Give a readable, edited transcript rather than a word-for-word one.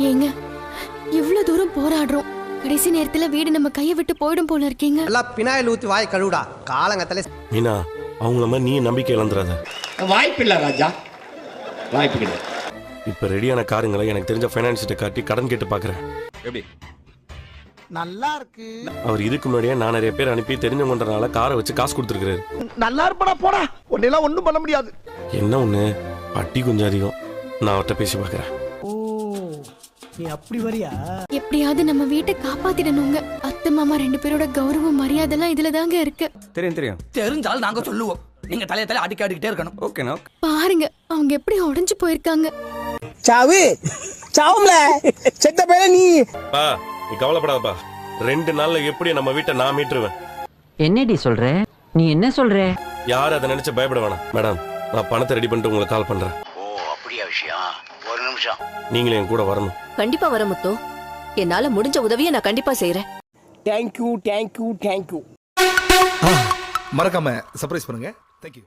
ஏங்க இவ்வளவு தூரம் போராடுறோம், கடைசி நேரத்துல வீடு நம்ம கையை விட்டு போயிடும் போல இருக்கீங்க. எல்லாம் பினாயில் ஊத்தி வாய் கழுவுடா காலங்கத்துல. மீனா, அவங்கள மாதிரி நீ நம்பிக்கை இழந்துடாத. வாய்ப்பில்லை ராஜா, வாய்ப்பு கிடையாது. இப்ப ரெடியான காருங்களை எனக்கு தெரிஞ்ச ஃபைனான்ஸ்கிட்ட காட்டி கடன் கேட்டு பாக்குறேன். எப்படி? நல்லா இருக்கு. அவர் இதுக்கு முன்னாடியே நான் நிறைய பேர் அனுப்பி தெரிஞ்சவங்கன்றனால காரை வச்சு காசு கொடுத்துருக்காரு. நல்லா இருப்படா போடா, உன்னெல்லாம் ஒண்ணும் பண்ண முடியாது. என்ன ஒண்ணு, அட்டி கொஞ்சம் அதிகம். நான் அவர்கிட்ட பேசி பாக்குறேன். நீ அப்படி வரியா? எப்படியாவது நம்ம வீட்டை காப்பாத்திடணுங்க. அத்தை மாமா 2 பேரோட கௌரவம் மரியாதை எல்லாம் இதுல தாங்க இருக்கு. தெரியும் தெரிஞ்சாலும் நாங்க சொல்லுவோம், நீங்க தலை அடிக்கிட்டே இருக்கணும். ஓகேண்ணா. பாருங்க அவங்க எப்படி உடைஞ்சு போயிருக்காங்க. சாவு சாவும்ல செத்த பேர நீ. பா, நீ கவலைப்படாதப்பா. 2 நாள்ல எப்படி நம்ம வீட்டை நான் மீட்டுருவேன். என்னடி சொல்ற? நீ என்ன சொல்ற? யாரும் அதை நினைச்சு பயப்பட வேணாம். மேடம், நான் பணத்தை ரெடி பண்ணிட்டு உங்களுக்கு கால் பண்றேன். ஓ அப்படியா விஷயம்? ஒரு நிமிஷம். நீங்களும் என் கூட வரணும். கண்டிப்பா வர முத்து. என்னால முடிஞ்ச உதவியை நான் கண்டிப்பா செய்யறேன். Thank you thank you thank you. மறக்காம சர்ப்ரைஸ் பண்ணுங்க. தேங்க்யூ.